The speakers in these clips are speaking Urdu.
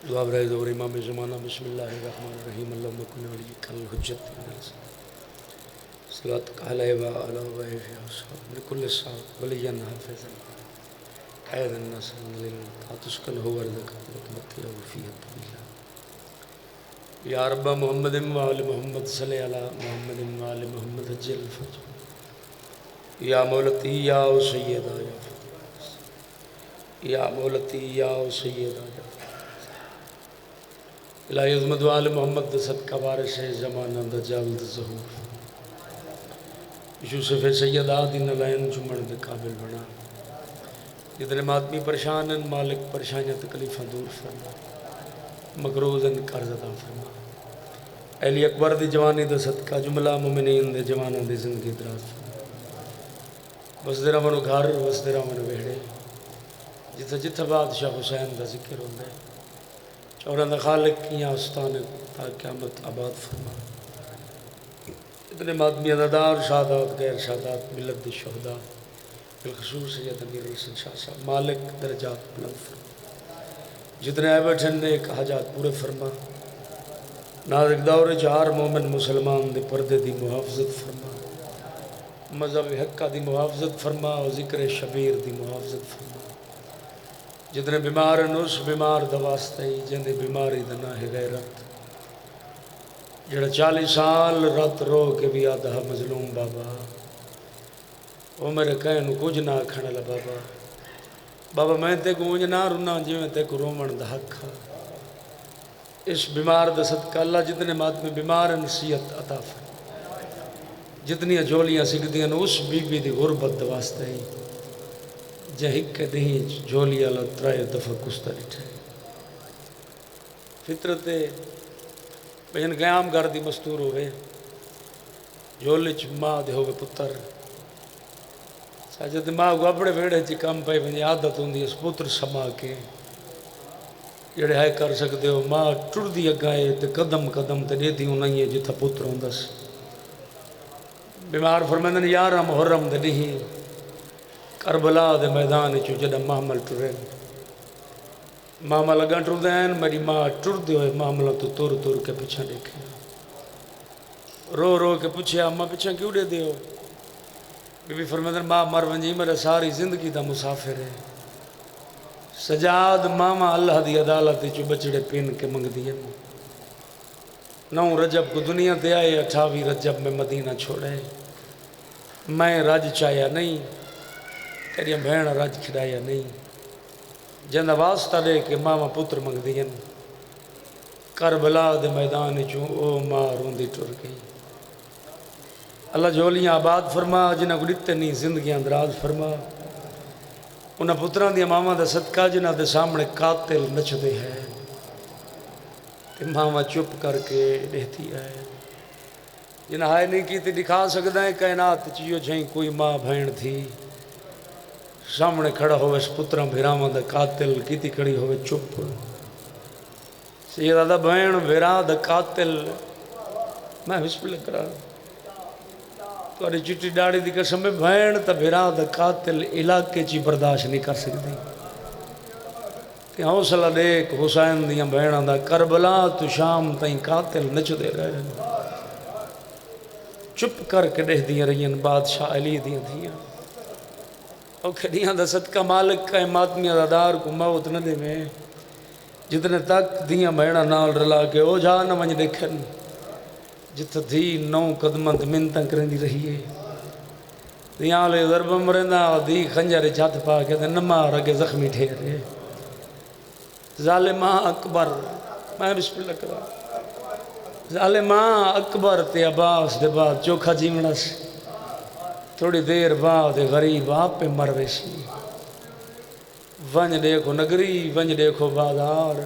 دعا برائے دور امام زمانہ بسم اللہ الرحمن الرحیم اللہم کن ولی کل حجت صلواتک علیہ وعلا وعیفی اصحاب لکل صاحب ولیان حافظا قید الناس للتاتسکل ہو وردک متمتی وفیت طویلہ یا رب محمد وآل محمد صلی علی محمد وآل محمد جل فجر یا مولتی یا سیدہ یا مولتی یا سیدہ الہی عظمت وآل محمد صدقہ بارش زمانہ دا جلد ظہور یوسف سیدہ دین لائن جمعن دے قابل بنا جتنے مادمی پریشان ہیں مالک پریشانیاں تکلیفہ دور فرما مقروض ان قرض عطا فرما اہلی اکبر دی جوانی دا صدقہ جملہ مومنین دے جوانوں دی زندگی دراز فرما بس دیرہ منو گھر بس دیرہ منو بہڑے جتھا جتھا بادشاہ حسین دا ذکر ہوندہ ہے چوران دا خالق کیاں استان تا قیامت آباد فرما اتنے مادمی عددار شہادات غیر شہادات ملت دی شہداء بالخصوص سید امیر حسن شاہ صاحب مالک درجات بلند فرما جتنے آئے بیٹھن نے ایک حاجات پورے فرما نازک دور چار مومن مسلمان دے پردے دی محافظت فرما مذہب حقہ دی محافظت فرما اور ذکر شبیر دی محافظت فرما جتنے بیمار ہیں اس بیمار دا واسطہ ہی جن دے بیماری دا نہ ہے غیرت جڑا 40 سال رات رو کے بھی آدھا مظلوم بابا وہ میرے کہنو کچھ نہ کھڑا لے بابا بابا میں تے کو انج نہ رونا جی میں تے کو رومن دا حق کھا اس بیمار دا صدقہ اللہ جتنے مات میں بیمار نصیحت عطا فرما جتنی جولیاں سکھدیاں اس بی بی دی غربت دا واسطہ ہی جہک کے دہیں جھولی اللہ ترائے دفعہ کستا رٹھے فطرت بہن قیام کر دی مستور ہوئے جھولی چ ماں دے ہوئے پتر ساجد ماں کو اپنے بیڑے چی کم پائی بنی عادت ہوں دی اس پتر سما کے جڑے ہے کر سکتے ہو ماں ٹر دی اگائے تے قدم قدم تے دے دی ہوں نہیں ہے جتھا پتر ہوں دس بیمار فرمیندن یارہ محرم دے نہیں کربلا دے میدان چو جڑا محمل ٹرین ماما لگا ٹر دین میری ماں ٹر دے ہوئے معاملہ تو تور تور کے پچھا دیکھے رو رو کے پوچھے اماں پچھا کیوں دے دے ہو بی بی فرمیدن ماں مر ونجی میرا ساری زندگی دا مسافر ہے سجاد ماما اللہ دی عدالت چو بچڑے پین کے منگ دیا 9 رجب کو دنیا دے آئے 28 رجب میں مدینہ چھوڑے میں رج چاہیا نہیں تیری بھین رج کھڑایا نہیں جندہ واسطہ دے کے ماما پتر منگ دین کربلا دے میدان چوں او ماں روندی ٹر گئی اللہ جولیاں آباد فرما جنہ کو ڈتے نہیں زندگیاں دراز فرما انہاں پتران دیا ماما دا صدقہ جنہ دے سامنے قاتل نچ دے ہے کہ ماما چپ کر کے رہتی ہے جنہ ہائے نہیں کی تے دکھا سکتا ہے کائنات چیو جھائیں کوئی ماں بھین تھی سامنے کھڑا ہوئے اس پتران بھیرامان دا قاتل کیتی کھڑی ہوئے چپ سیدہ دا بھین بھیرا دا قاتل میں بسم اللہ کرا تو ارے چٹی ڈاڑی دی قسم میں بھین تا بھیرا دا قاتل علاقے چی برداشت نہیں کر سکتی کہ حوصلہ دیکھ حسین دیاں بھیناں دا کربلا تو شام تائیں قاتل نچ دے رہے چپ کر کے دہ دیاں رہیاں بادشاہ علی دیاں دیاں اور کھڑیاں دا صدقہ مالک کا ماتمی عددار کو موت نہ دے میں جتنے تک دیاں بھیڑا نال رلا کے او جا نہ منج دیکھن جتنے تھی 9 قدمت منتاں کریں دی رہی ہے دیاں لے ضرب مرندہ دی خنجر چھت پا کے نما رگے زخمی ٹھہرے ظالمہ اکبر میں بسم اللہ کرا ظالمہ اکبر تے عباس دے بعد چوکھا جیمنا سے تھوڑی دیر بعد غریب آپ پہ مروے سی ونج دیکھو نگری ونج دیکھو بازار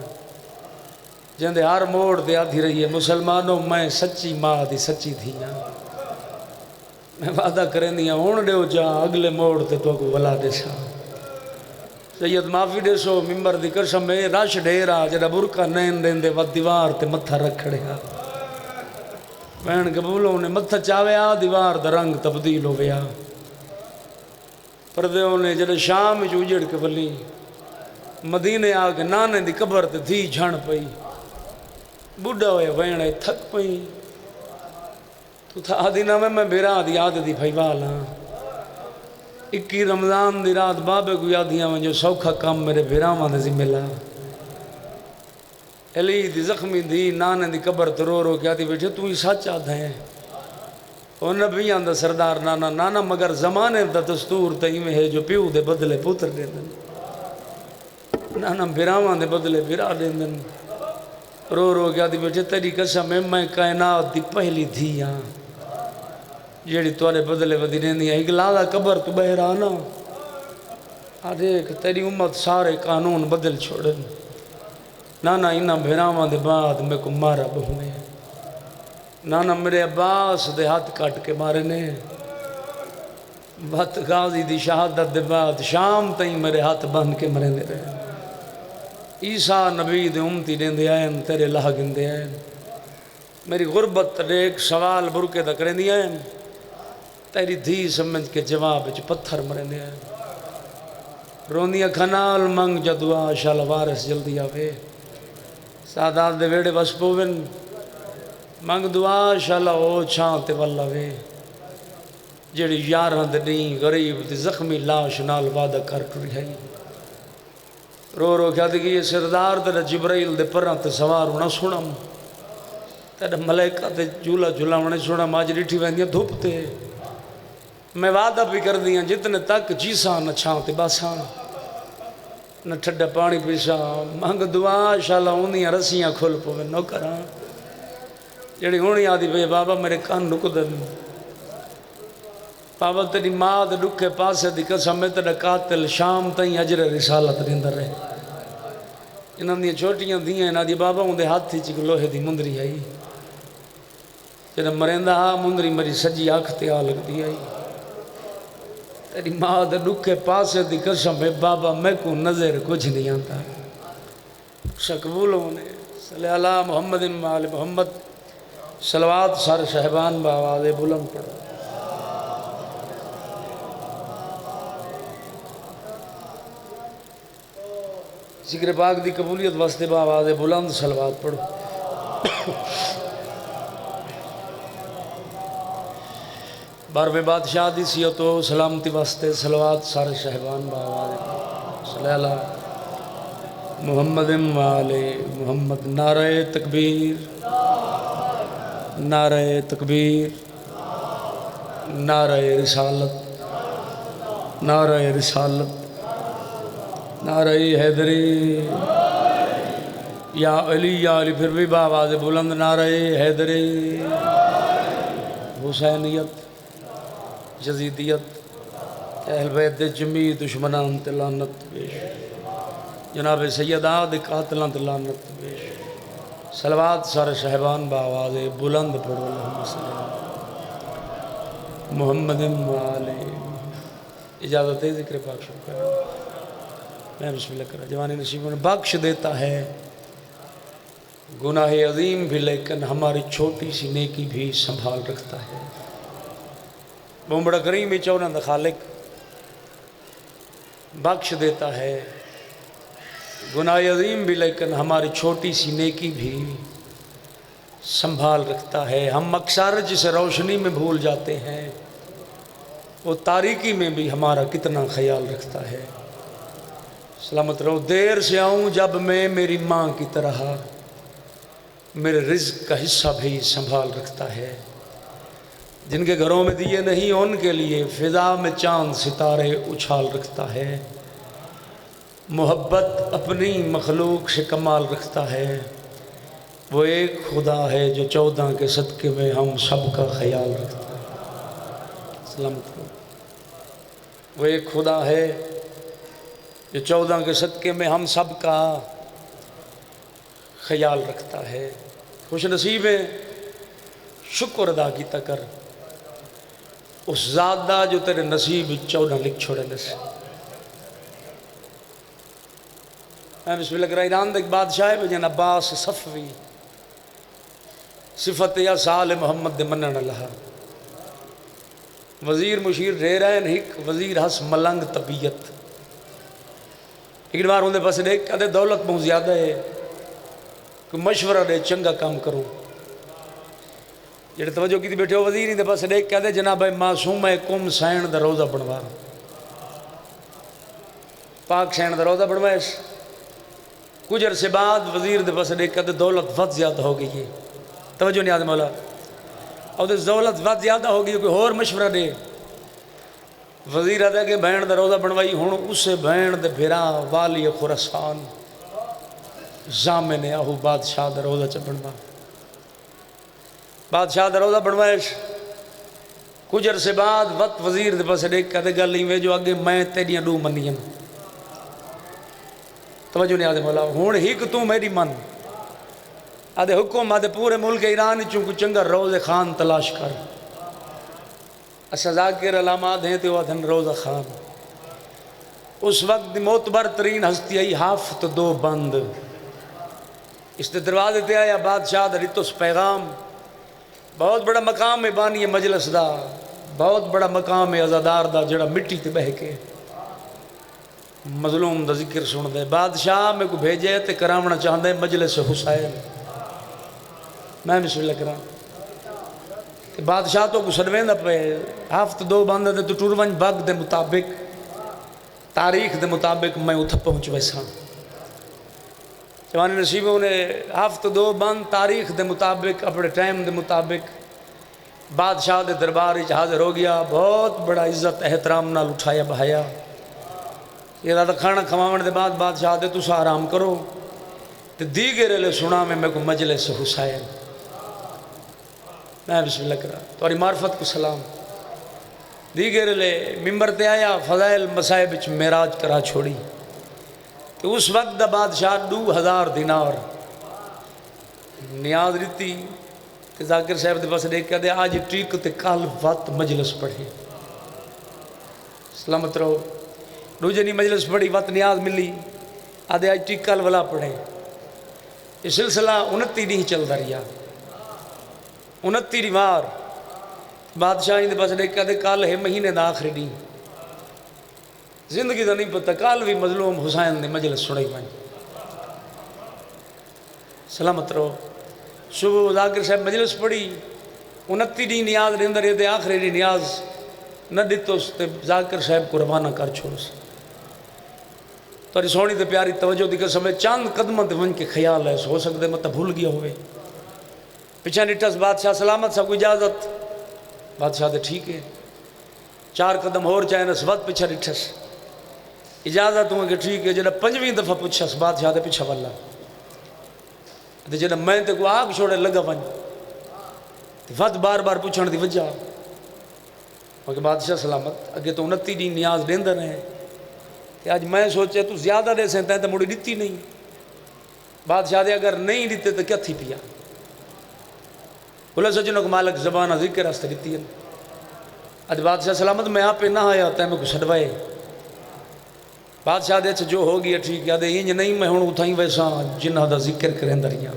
جندے ہر موڑ دے آدھی رہی ہے مسلمانوں میں سچی ماں دی سچی تھیاں میں وعدہ کریں دیا ہون دے ہو جا اگلے موڑ تے تو کو ولا دے سا سید معافی دے سو ممبر دی قسم میں رش ڈیرا جڑا برکا نین دین دے ود دیوار تے متھا رکھڑے ہا بہن قبولوں نے متھا چاویا دیوار دا رنگ تبدیل ہو گیا پردے نے جڑے شام چ اجڑ کے بلی مدینے آ کے نانے دی قبر تے دھی جھن پئی بڈھا ہوئے وینے تھک پئی تو تھا آدھی نہ میں بیرا دی آدھ دی بھائی والا 21 رمضان دی رات بابے کو یادیاں میں جو سوکھا کام میرے بیراواں دے ذمہ لا علی دی زخمی دی نانے دی قبر تے رو رو کے آدھی بیٹھے تو ہی سچ آدھا ہے او نبیاں دا سردار نانا نانا مگر زمانے دا دستور تے میں ہے جو پیو دے بدلے پتر دے دن نانا بیراواں دے بدلے بیرا دے دن رو رو کے آدھی بیٹھے تیری قسم ہے میں کائنات دی پہلی دھی ہاں جیڑی توارے بدلے ودی رہندی ہے اگلا قبر تو بہر آنا دیکھ تیری امت سارے قانون بدل چھوڑن نانا انہاں بھیراواں دے بعد میں کو مارا بہنے نانا میرے عباس دے ہاتھ کٹ کے مارے نے بات غازی دی شہادت دے بعد شام تئیں میرے ہاتھ بند کے مرے دے رہے عیسیٰ نبی دے امتی دیندے آئین تیرے لاہ گندے آئین میری غربت ایک سوال برکے دا کریں دی آئین تیری دھی سمجھ کے جواب وچ پتھر مرے دے آئین روندیاں کھنال منگ جدوا شال وارس جلدی آوے سادات دے ویڑے بس پوون منگ دعا شال او چھانتے والا وے جیڑی یاران دے نہیں غریب دے زخمی لاش نال وعدہ کر ٹری ہے رو رو کیا دیکھیں یہ سردار تیرا جبرائیل دے پران تے سوار ہونا سنم تیرا ملائکہ تے جھولا جھولا ہونے سنم آج ریٹھی ویندیاں دھوپتے میں وعدہ بھی کر دیاں جتنے تک جیسا نہ چھانتے باساں نہ ٹھڈا پانی پیسا مانگ دعا شالا ہونیاں رسیاں کھول پوے نو کراں جڑی ہونی آدھی بھئی بابا میرے کان رک دن بابا تیری ماں دے رکھے پاسے دی قسم میں تیرا قاتل شام تائیں اجر رسالت دیندر رہے انہاں دیاں چھوٹیاں دیاں انہاں دی بابا ہوں دے ہاتھی چک لوہے دی مندری آئی جڑا مرندہ ہاں مندری مری سجی آکھتے آ لگ دی آئی تیری ماں دے رکھے پاسے دی قسم میں بابا میں کو نظر کچھ نہیں آتا شکبولوں نے صلی اللہ محمد آل محمد صلوات سارے صحبان بآواز بلند پڑھا ذکر پاک دی قبولیت واسطے بآواز بلند صلوات پڑھو بارہویں بادشاہ دی سیت و سلامتی واسطے صلوات سارے شہبان بآواز صلی اللہ محمد والے محمد نعرہ تکبیر نعرہ تکبیر نعرہ رسالت نعرہ رسالت نعرہ حیدری یا علی یا علی پھر بھی بآواز بلند نعرہ حیدری حسینیت یزیدیت اہل بیت جمی دشمنان تلانت پیش جناب سیدہ دے قاتلان تلانت پیش صلوات سارے شہبان بآواز بلند پڑھو اللہم صلی اللہ محمد والے اجازت ہے ذکر پاک شروع کریں میں بسم اللہ کرا جوانی نصیب نے بخش دیتا ہے گناہ عظیم بھی لیکن ہماری چھوٹی سی نیکی بھی سنبھال رکھتا ہے بہت بڑا کریم چونند خالق بخش دیتا ہے گناہ عظیم بھی لیکن ہماری چھوٹی سی نیکی بھی سنبھال رکھتا ہے ہم اکثر جسے روشنی میں بھول جاتے ہیں وہ تاریکی میں بھی ہمارا کتنا خیال رکھتا ہے سلامت رہو دیر سے آؤں جب میں میری ماں کی طرح میرے رزق کا حصہ بھی سنبھال رکھتا ہے جن کے گھروں میں دیے نہیں ان کے لیے فضا میں چاند ستارے اچھال رکھتا ہے محبت اپنی مخلوق سے کمال رکھتا ہے وہ ایک خدا ہے جو 14 کے صدقے میں ہم سب کا خیال رکھتا ہے سلامت رہو وہ ایک خدا ہے جو 14 کے صدقے میں ہم سب کا خیال رکھتا ہے خوش نصیب ہے شکر ادا کیتا کر اس ذات دا جو تیرے نصیب 14 لکھ چھوڑے نسے میں بسم اللہ کرا ایران دا ایک بادشاہ ہے بجن عباس صفوی صفت یا سال محمد دے منن اللہ وزیر مشیر رہ رہے ہیں ایک وزیر ہس ملنگ طبیعت ایک بار اندھے پاس دیکھ کہتے دولت بہت زیادہ ہے کوئی مشورہ دے چنگا کام کروں جڑے توجہ کی تھی بیٹھے ہو وزیر اندھے پاس دیکھ کہتے جناب معصوم ہے قوم سائن دا روزہ بنوا پاک سائن دا روزہ بنوا کچھ عرصے بعد وزیر دے پاس دیکھ کہتے دولت بہت زیادہ ہو گئی ہے توجہ نہیں آدھے مولا اور دولت بہت زیادہ ہو گئی کوئی اور مشورہ دے وزیر آدھا کہ بہن دا روزہ بنوائی ہوں اسے بہن دے بھیرا والی خراسان زامن آہو بادشاہ دا روزہ چا بنوا بادشاہ دا روزہ بنوائے کچھ عرصے بعد وقت وزیر دے پاس دیکھ کہتے گل نہیں جو آگے میں تیریاں دو منیاں توجہ نہیں آدھے مولا ہوں ہی کہ تو میری من آدھے حکم آدھے پورے ملک ایران چونکہ چنگا روزہ خان تلاش کر اچھا ذاکر علامات ہیں تو آدھن روزہ خان اس وقت معتبر ترین ہستی آئی ہافت دو بند اس نے دروازے تے آیا بادشاہ دا ریتوس پیغام بہت بڑا مقام ہے بانی مجلس دا بہت بڑا مقام ہے عزادار دا جڑا مٹی تے بہ کے مظلوم دا ذکر سن دے بادشاہ میں کو بھیجے تے کرامنا چاہندے مجلس حسین میں بسم اللہ کرام کہ بادشاہ تو کو سنویں دا پہ ہفت دو بند دے تو ٹورونج باغ دے مطابق تاریخ دے مطابق میں اتھا پہنچ ویسا جوانی نصیبوں نے ہفت دو بند تاریخ دے مطابق اپنے ٹائم دے مطابق بادشاہ دے دربار حاضر ہو گیا بہت بڑا عزت احترام نال اٹھایا بہایا یہ دادا کھانا کھواؤن دے بعد بادشاہ دے تُسا آرام کرو تے دیگر لے سنا میں کو مجلس حسین میں بسم اللہ کرا تواری معرفت کو سلام دیگر لے ممبر تے آیا فضائل مسائب وچ معراج کرا چھوڑی کہ اس وقت دا بادشاہ 2000 دینار نیاز رہتی کہ ذاکر صاحب دے پاس دیکھ کے دے آج ٹیک تے کال وقت مجلس پڑھے سلامت رہو روجنی مجلس پڑھی وقت نیاز ملی آدھے آج ٹیک کال والا پڑھے یہ سلسلہ 29 نہیں چل رہا 29 وار بادشاہ دے پاس دیکھ کے دے کال ہے مہینے دا آخری نہیں زندگی دا نہیں پتہ کال بھی مظلوم حسین دے مجلس سنائی بھائی سلامت رہو صبح ذاکر صاحب مجلس پڑھی 29 دی نیاز دے اندر یہ دے آخری دی نیاز نہ دیتو اس تے ذاکر صاحب کو روانہ کر چھوڑ سے تو سونی تے پیاری توجہ دی قسم ہے چاند قدمہ تے ون کے خیال ہے ہو سکتے مت بھول گیا ہوئے پیچھا نٹس بادشاہ سلامت صاحب کو اجازت بادشاہ دے ٹھیک ہے 4 قدم اور چاہے نس وقت پیچھا نٹس اجازت ہوں کہ ٹھیک ہے جڑا 5ویں دفعہ پوچھس بادشاہ دے پیچھا والا تے جڑا میں تے کو آگ چھوڑے لگا ون وقت بار بار پوچھن دی وجہ کہ بادشاہ سلامت اگے تو 29 دی نیاز دیندر ہیں کہ آج میں سوچے تو زیادہ دے سینتا ہے تو مڑی دیتی نہیں بادشاہ دے اگر نہیں دیتے تو کیا تھی پیا بولے سجنوں کو مالک زبانہ ذکر راستے دیتی ہے آج بادشاہ سلامت میں آپ پہ نہ آیا ہوتا ہے میں کو سڑوائے بادشاہ دے جو ہو گیا ٹھیک ہے انج نہیں میں ہوں اتھائیں ویسا جنہ دا ذکر کریں دریا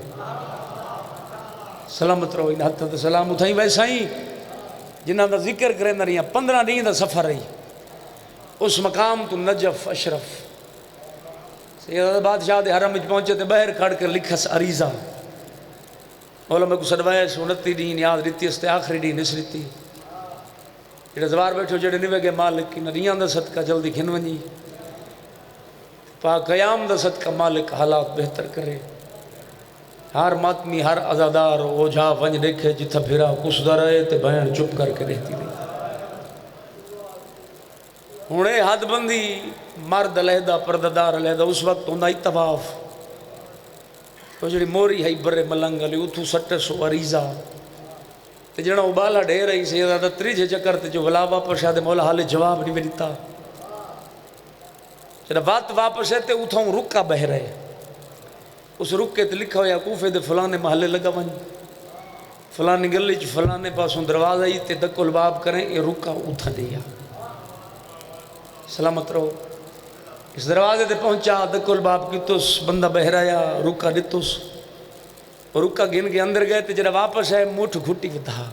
سلامت رہو انہا تا سلام اتھائیں ویسا ہی جنہ دا ذکر کریں دریا 15 دن دا سفر رہی اس مقام تو نجف اشرف سیدہ بادشاہ دے حرم وچ پہنچے تے باہر کھڑ کر لکھس عریضہ مولا میں کو سڑوائے 29 دن یاد رہتی اس تے آخری دن اس رہتی جڑے زوار بیٹھو جڑے نوے گے مالک کی نریاں دا صدقہ جلدی کھن ونجی پاک قیام دا صدقہ مالک حالات بہتر کرے ہر ماتمی ہر عزادار او جا ونج دیکھے جتھا پھرا کس دا رہے تے بہن چپ کر کے رہتی نہیں ہونے حد بندی مرد علیحدہ پرددار علیحدہ اس وقت ہوندہ اتواف تو جڑی موری ہے برے ملنگ علی اتھو سٹے سو عریضہ تے جڑا ابالا ڈے رہی سیدہ دا تریجے چکر تے جو ولاوہ پر شاید مولا حال جواب نہیں ملتا جڑا بات واپس ہے تے اتھاؤں رکا بہ رہے اس رکے تے لکھا ہویا کوفے دے فلانے محلے لگا ون فلانی گلی چ فلانے پاسوں دروازہ ہی تے دکو الباب کریں یہ رکا اتھا دیا سلامت رہو اس دروازے تے پہنچا دکل باپ کی توس بندہ بہرایا رکا دیتوس اور رکا گن کے اندر گئے تو جڑا واپس ہے مٹھ گھٹی ودھا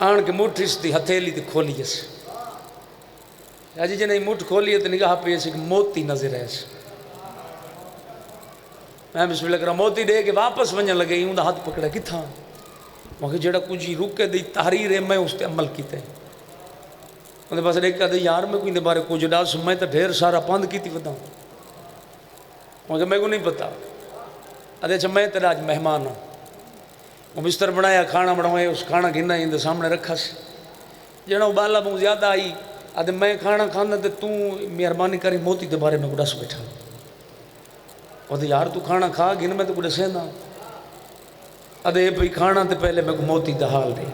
آن کے مٹھ اس دی ہتھیلی تے کھولی اس جی نہیں مٹھ کھولی تو نگاہ پہ ایسے کہ موتی نظر ہے میں بسم اللہ کرا موتی دے کے واپس ونجن لگے ہوں دا ہاتھ پکڑا کتھاں وہاں جڑا کچھ ہی رک کے دی تحریر ہے میں اس تے عمل کیتے ہیں انہیں بس دیکھا دے یار میں کوئی دے بارے کچھ ڈاس میں تو ڈھیر سارا پاند کی تھی بتاؤں وہاں میں کو نہیں پتا ادھے اچھا میں تیرا آج مہمان ہوں وہ بستر بنایا کھانا بنایا اس کھانا گھنا ہی اندر سامنے رکھا سے جڑا ابالا بہت زیادہ آئی ادھے میں کھانا کھانا تے تو مہربانی کری موتی دے بارے میں کو ڈس بیٹھا ادھے یار تو کھانا کھا گھن میں تو کو ڈسے نا ادھے پہ کھانا تے پہلے میں کو موتی دا حال دے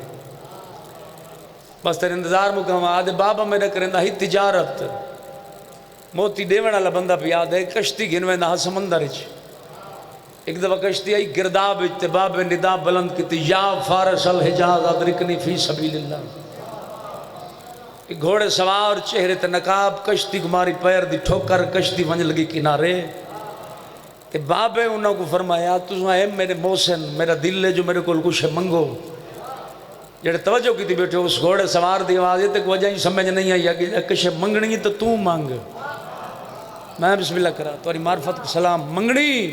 بس تیرے انتظار مکمہ آدھے بابا میرا کرندہ ہی تجارت موتی دیوان والا بندہ پہ یاد ہے کشتی گھنویں دا سمندر اچ ایک دفعہ کشتی آئی گرداب اچ تے باب ندا بلند کیتی یا فارس الحجاز ادرکنی فی سبیل اللہ ایک گھوڑے سوار چہرے تے نقاب کشتی کماری پیر دی ٹھوکر کشتی ونج لگی کنارے تے بابے انہوں کو فرمایا تُساں اے میرے محسن میرا دل ہے جو میرے کو کچھ منگو جڑے توجہ کی تھی بیٹھے اس گھوڑے سوار دی آواز ہے تک وجہ ہی سمجھ نہیں آئی کہ کچھ منگنی تو تو مانگ میں بسم اللہ کرا تواری معرفت کو سلام منگنی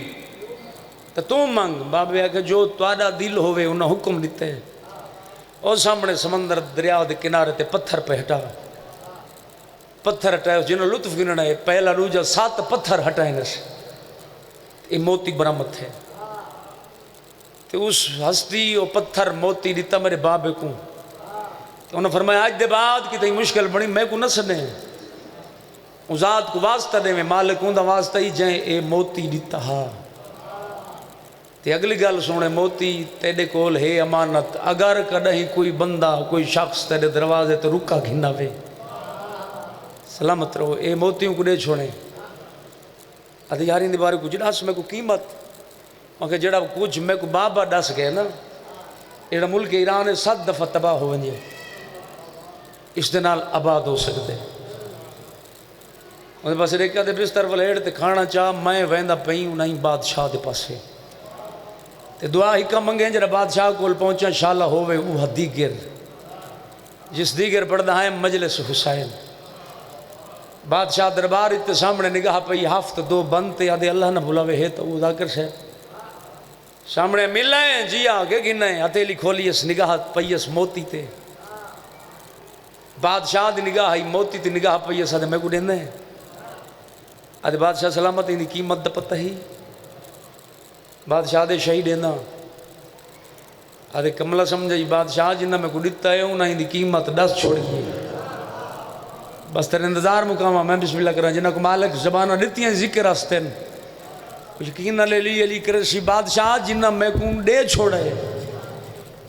تو تو مانگ بابے ہے کہ جو توڑا دل ہوئے انہوں حکم دیتے ہیں اور سامنے سمندر دریا دے کنارے تے پتھر پہ ہٹا پتھر ہٹائے جنہوں لطف گننا ہے پہلا روجہ 7 پتھر ہٹائے نسے یہ موتی برامت ہے تو اس ہستی اور پتھر موتی دیتا میرے بابے کو تو انہوں نے فرمایا آج دے بعد کی تھی مشکل بڑی میں کو نہ سنے اس ذات کو واسطہ دے میں مالک ہوں دا واسطہ ہی جائیں اے موتی دیتا ہاں تے اگلی گل سونے موتی تیرے کول ہے امانت اگر کدہیں کوئی بندہ کوئی شخص تیرے دروازے تو رکا گھنا وے سلامت رہو اے موتیوں کو دے چھوڑیں ادھے یاری دی بارے کچھ ڈاس میں کو قیمت مگر جڑا کچھ میں کو بابا ڈس گئے نا جڑا ملک ایران 7 دفعہ تباہ ہو ونجے اس دنال آباد ہو سکتے انہیں بس ریکھا دے بستر ولیڑ تے کھانا چاہ میں ویندہ پہیوں نہیں بادشاہ دے پاسے تے دعا ہی کا منگیں جڑا بادشاہ کول پہنچا شالہ ہوئے اوہ دیگر جس دیگر پڑھدا ہے مجلس حسین بادشاہ دربار اتنے سامنے نگاہ پئی ہفت 2 بنتے آدھے اللہ نہ بھلاوے ہے تو وہ ذاکر سے سامنے ملائیں جی آگے گنائیں ہتھیلی کھولی اس نگاہ پئی اس موتی تے بادشاہ دی نگاہ ہی موتی تے نگاہ پئی اس آدھے میں کو دیندے ہیں آدھے بادشاہ سلامت ہی دی قیمت دا پتہ ہی بادشاہ دے شہید دینا آدھے کملہ سمجھا جی بادشاہ جنہ میں کو دیتا ہے انہاں ہی دی قیمت 10 چھوڑیے بس تیرے انتظار مقامہ میں بسم اللہ کرنا جنہ کو مالک زبانہ دیتی ہیں ذکر آستین کچھ یقین نہ لے لی علی کرسی بادشاہ جنہ میں کون دے چھوڑے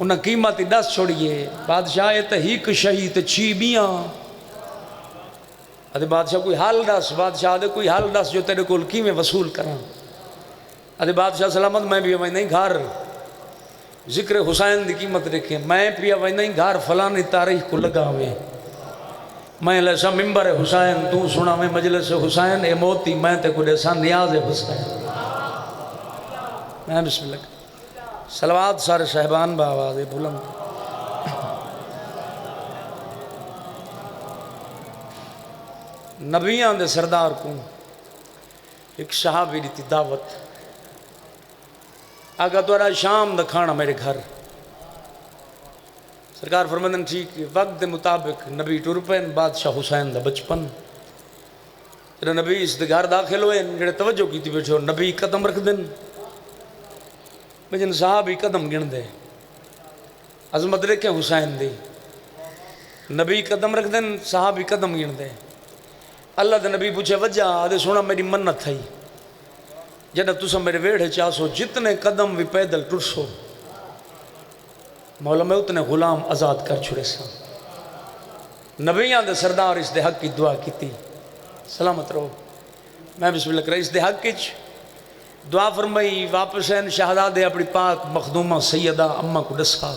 انہاں قیمت 10 چھوڑیے بادشاہ تحیق شہید 6 بیاں ادھے بادشاہ کوئی حال ڈس بادشاہ دے کوئی حال ڈس جو تیرے کول کی میں وصول کرنا ادھے بادشاہ سلامت میں بھی ہوئی نہیں گھار ذکر حسین دی قیمت رکھیں میں بھی ہوئی نہیں گھار فلانی تاریخ کو لگا ہوئے میں لیسا ممبر حسین تو سنا میں مجلس حسین اے موتی میں تے کو دیسا نیاز حسین میں بسم اللہ صلوات سارے صاحبان با آواز بلند نبیان دے سردار کو ایک صحابی دیتی دعوت آگا دوارا شام دا کھانا میرے گھر سرکار فرمندن ٹھیک وقت دے مطابق نبی ٹورپین بادشاہ حسین دا بچپن جڑا نبی اس دے گھر داخل ہوئے جڑے توجہ کی تھی بیٹھو نبی قدم رکھ دن مجھن صحابی قدم گن دے عظمت رکھیں حسین دی نبی قدم رکھ دن صحابی قدم گن دے اللہ دے نبی پوچھے وجہ آدھے سونا میری منت تھئی جنہ تسا میرے ویڑھے چاہسو جتنے قدم بھی پیدل ٹرسو مولا میں اتنے غلام آزاد کر چھوڑے سا نبیان دے سردار اس دے حق کی دعا کی تھی سلامت رہو میں بسم اللہ کرا اس دے حق کچھ دعا فرمائی واپس ہیں شہزادے اپنی پاک مخدومہ سیدہ اماں کو ڈسا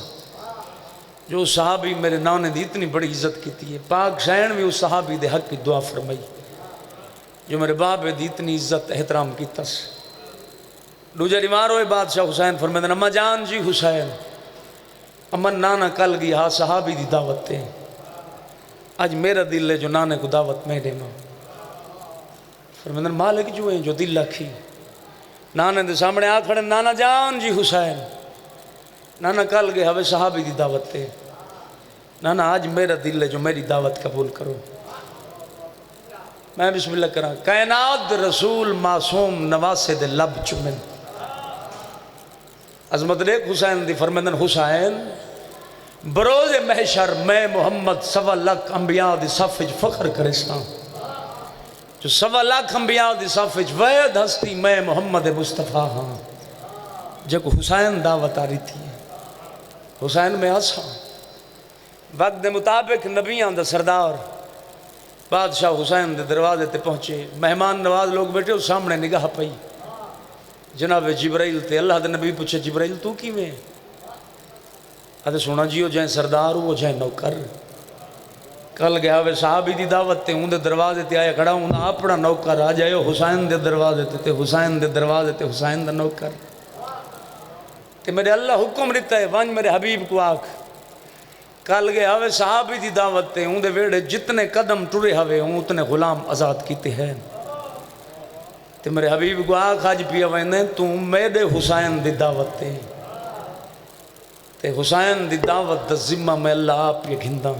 جو صحابی میرے نانے دی اتنی بڑی عزت کی تھی پاک شہن بھی اس صحابی دے حق کی دعا فرمائی جو میرے باپ دی اتنی عزت احترام کی تس دوجہ ریمار ہوئے بادشاہ حسین فرمیدن اما جان جی حسین امن نانا کل گئی ہاں صحابی دی دعوت تے آج میرا دل ہے جو نانے کو دعوت میں دے ماں فرمیدن مالک جو ہیں جو دل رکھی نانے دے سامنے آ کھڑے نانا جان جی حسین نانا کل گئے ہوئے صحابی دی دعوت تے نانا آج میرا دل ہے جو میری دعوت قبول کرو میں بسم اللہ کرا کائنات رسول معصوم نواسے دے لب چمن عظمت دیکھ حسین دی فرمیدن حسین بروز محشر میں محمد سوا لاکھ انبیاء دی صفحج فخر کرساں جو سوا لاکھ انبیاء دی صفحج وید ہستی میں محمد مصطفیٰ ہاں جب حسین دعوت آ رہی تھی حسین میں آسا وقت دے مطابق نبیان دا سردار بادشاہ حسین دے دروازے تے پہنچے مہمان نواز لوگ بیٹھے اس سامنے نگاہ پئی جناب جبرائیل تے اللہ دے نبی پوچھے جبرائیل تو کی میں آدھے سونا جی ہو جائیں سردار ہو جائیں نوکر کل گیا ہوئے صحابی دی دعوت تے ہوں دے دروازے تے آیا کھڑا ہوں اپنا نوکر آ جائے حسین دے دروازے تے حسین دے دروازے تے حسین دا نوکر تے میرے اللہ حکم رہتا ہے وانج میرے حبیب کو آکھ کل گیا ہوئے صحابی دی دعوت تے ہوں دے ویڑے جتنے قدم ٹرے ہوئے ہوں اتنے غلام آزاد کیتے ہیں تے میرے حبیب کو آکھ آج پیا ویندے تو میرے حسین دی دعوت تے حسین دی دعوت دا ذمہ میں اللہ آپ یہ گھندہ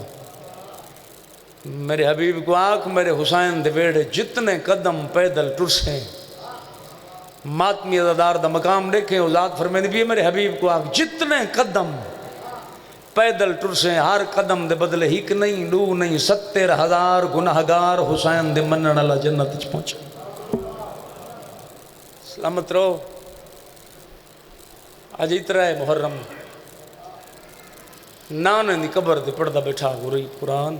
میرے حبیب کو آکھ میرے حسین دے ویڑے جتنے قدم پیدل ٹرسیں ماتمی عزادار دا مقام دیکھیں وہ ذات فرمائے بھی میرے حبیب کو آکھ جتنے قدم پیدل ٹرسیں ہر قدم دے بدلے ہک نہیں دو نہیں 70,000 گناہگار حسین دے منن اللہ جنت چ پہنچا سلامت رہو آج اترا ہے محرم نانے دی قبر دے پڑھدا بیٹھا گوری قرآن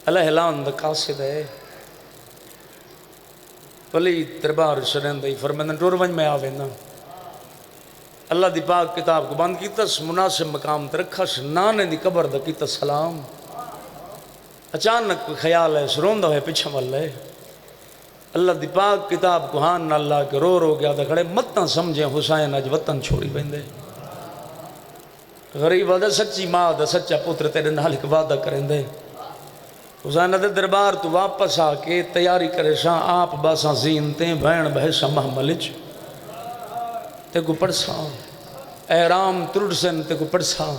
اللہ اعلان دا قاصد ہے ولی دربار شرین دائی فرمیدن ٹور ونج میں آوینا اللہ دی پاک کتاب کو بند کیتا مناسب مقام تے رکھا نانے دی قبر دا کیتا سلام اچانک خیال ہے سروندہ ہے پیچھا والا ہے اللہ دی پاک کتاب کو ہان نہ اللہ کے رو گیا دا کھڑے مت نہ سمجھیں حسین اج وطن چھوڑی بندے غریب وعدہ سچی ماں دا سچا پتر تیرے نالک وعدہ کریں دے حسین دے دربار تو واپس آ کے تیاری کرے شاں آپ باساں زینتیں بین بحثہ محملج تے کو پڑساں احرام ترڑسن تے کو پڑساں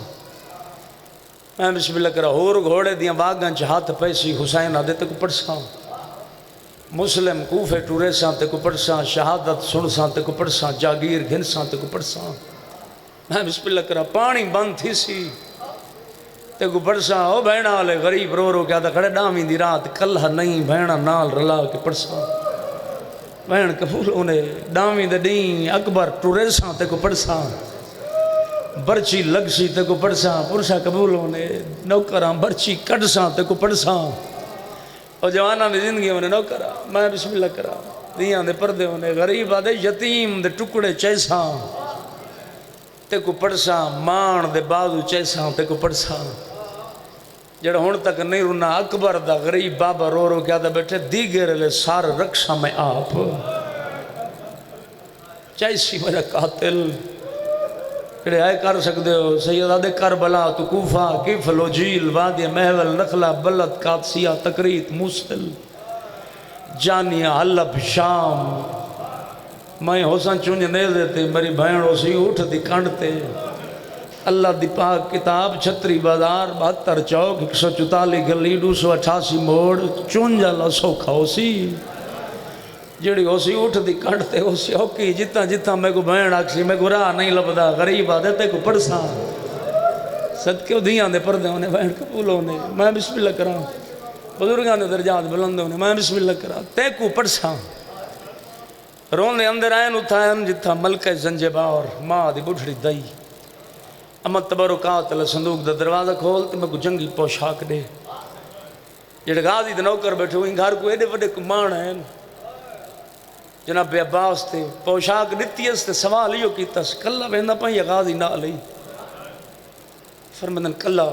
میں بسم اللہ کرا ہور گھوڑے دیاں واگاں چاہت پیسی حسین آدھے تے کو پڑساں مسلم کوفے ٹورے ساں تے کو پڑساں شہادت سن ساں تے کو پڑساں جاگیر گھن ساں تے کو پڑساں میں بسم اللہ کرا پانی بند تھی سی تے کو پڑساں او بہنا لے غریب رو کیا دا کھڑے ڈامی دی رات کلہ نہیں بہنا نال رلا کے پڑساں بہن قبول ہونے ڈامی دے دین اکبر ٹورے ساں تے کو پڑساں برچی لگسی تے کو پڑساں پرسا قبول ہونے نوکراں برچی کٹ ساں تے کو پڑساں اور جوانہ دی زندگی ہونے نوکرا میں بسم اللہ کرا دیاں دے پردے ہونے غریب آدھے یتیم دے ٹکڑے چیساں تے کو پڑساں مان دے بازو چیساں تے کو پڑساں جڑا ہون تک نہیں رونا اکبر دا غریب بابا رو کیا دا بیٹھے دیگر لے سار رکشا میں آپ چیسی میرا قاتل جڑے آئے کر سکتے ہو سیدہ دے کربلا تو کوفہ کفل و جیل وادی محول نخلہ بلد قادسیہ تقریت موصل جانیہ حلب شام میں حسن چونج نہیں دیتے میری بہن اسی اٹھ دی کنڈتے اللہ دی پاک کتاب 36 بازار 72 چوک 144 گلی 288 موڑ چونجا لسو کھاؤسی جڑی اسی اٹھ دی کنڈتے اسی اوکی جتا جتا میں کو بہن آکسی میں کو راہ نہیں لبدا غریب آدھتے کو پڑساں صدقے دیاں دے پردے ہونے بہن قبول ہونے میں بسم اللہ کرا بزرگاں دے درجات بلند ہونے میں بسم اللہ کرا تے کو پڑساں رونے اندر آئین اتھائن جتا ملکہ زنجبار ماں دی بڑھڑی دائی امت تبرکات اللہ صندوق دا دروازہ کھولتے میں کو جنگی پوشاک دے جڑے غازی دے نوکر بیٹھے ہوئی گھر کو ایڈے وڈے کمان ہیں جناب عباس تے پوشاک دیتی اس تے سوال ہیو کیتا اس کلہ بہندہ پہنی غازی نہ لئی فرمندن کلہ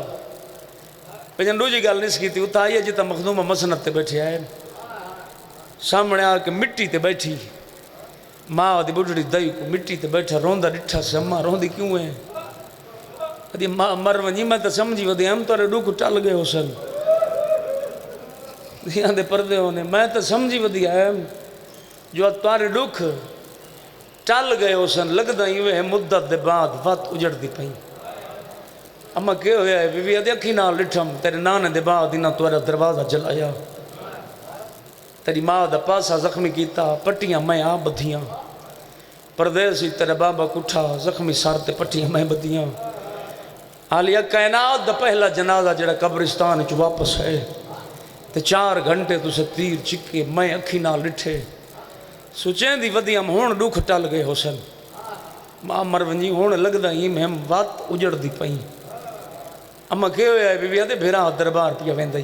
پیجن روجی گال نس کی تھی اتھائی جتا مخدومہ مسنت تے بیٹھے آئے سامنے آ کے مٹی تے بیٹھی ماں دی بڑھڑی دئی کو مٹی تے بیٹھا روندا ڈٹھا سے اماں روندی کیوں ہے ادی ماں مر ونجی میں تے سمجھی ودی ہم تورے ڈوک ٹل گئے ہو سن دیاں دے پردے ہونے میں تے سمجھی ودی ہے جو تورے ڈوک ٹل گئے ہو سن لگدا ایویں ہے مدت دے بعد وقت اجڑ دی پئی اما کہ ہویا ہے بی بی ادی اکھی نال ڈٹھم تیرے نانے دے بعد انہاں تورا دروازہ جلایا تیری ماں دا پاسا زخمی کیتا پٹیاں میں آ بدھیاں پردیسی تیرے بابا کٹھا زخمی سار تے پٹیاں میں بدھیاں حالیہ کائنات دا پہلا جنازہ جڑا قبرستان چ واپس ہے تے 4 گھنٹے تسے تیر چکے میں اکھی نال ڈٹھے سوچیں دی ودیاں ہون ڈوکھ ٹل گئے حسن ماں مر ونجی ہون لگدا ہی میں وات اجڑ دی پئی اما کہ ہویا ہے بی بی آدھے بھیرا دربار پیا ویندا ہی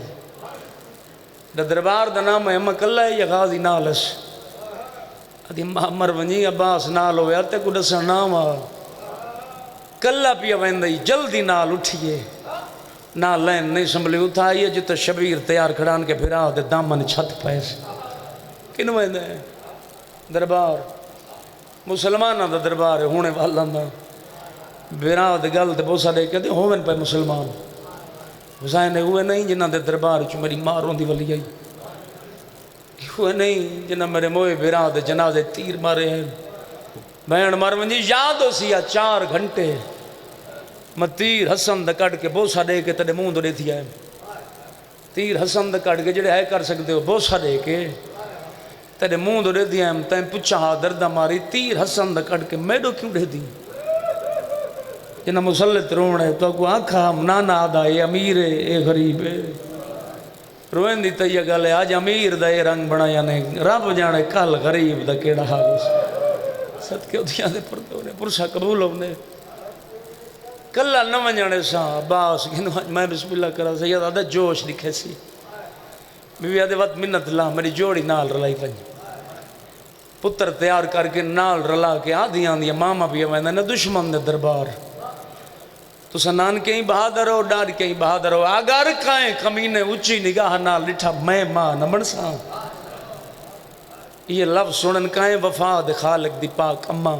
دربار دا نام ہے اما کلا ہے یا غازی نالس ادی ماں مر ونجی عباس نال ہویا تے کو دسن نام کلا پیا ویندا ہی جلدی نال اٹھیے نہ لین نہیں سنبھلی اٹھائیے جتے شبیر تیار کھڑان کے بھیرا دے دامن چھت پیس کن ویندا ہے دربار مسلمانہ دا دربار ہے ہونے والا دا بھیرا دے گل دے بوسا دے کہتے ہوون پہ مسلمان حسین ہوئے نہیں جنہ دے دربار چو میری ماں روندی ولی آئی ہوئے نہیں جنہ میرے موئے بھیرا دے جنازے تیر مارے ہیں بہن مار ونجی یاد ہو سیا 4 گھنٹے میں تیر حسن دا کٹ کے بوسا دے کے تڑے مون دو دے تھی ہے تیر حسن دا کٹ کے جڑے ہے کر سکتے ہو بوسا دے کے تیرے مون دو دے دیا ہم تین پچھا دردہ ماری تیر حسن دا کٹ کے میڈو کیوں دے دی جنہ مسلط رونے تو کو آنکھا نانا آدھا اے امیر ہے اے غریب ہے روین دی تیہ گلے آج امیر دا اے رنگ بنا یا نہیں رب جانے کل غریب دا کیڑا حال صدقے ادھیاں دے پردونے پرسا قبول ہونے کلہ نہ ونجانے سا عباس میں بسم اللہ کرا سید آدھا جوش دکھے سی بی بی آدھے وقت منت اللہ میری جوڑی نال رلائی پنج پتر تیار کر کے نال رلا کے آدھی آندھی ماما بھی آوائندہ نہ دشمن دے دربار تو سنان کہیں بہادر ہو ڈار کہیں بہادر ہو اگر کائیں کمینے اچھی نگاہ نال لٹھا میں ماں نہ بنسا یہ لفظ سنن کائیں وفا دے خالق دی پاک اماں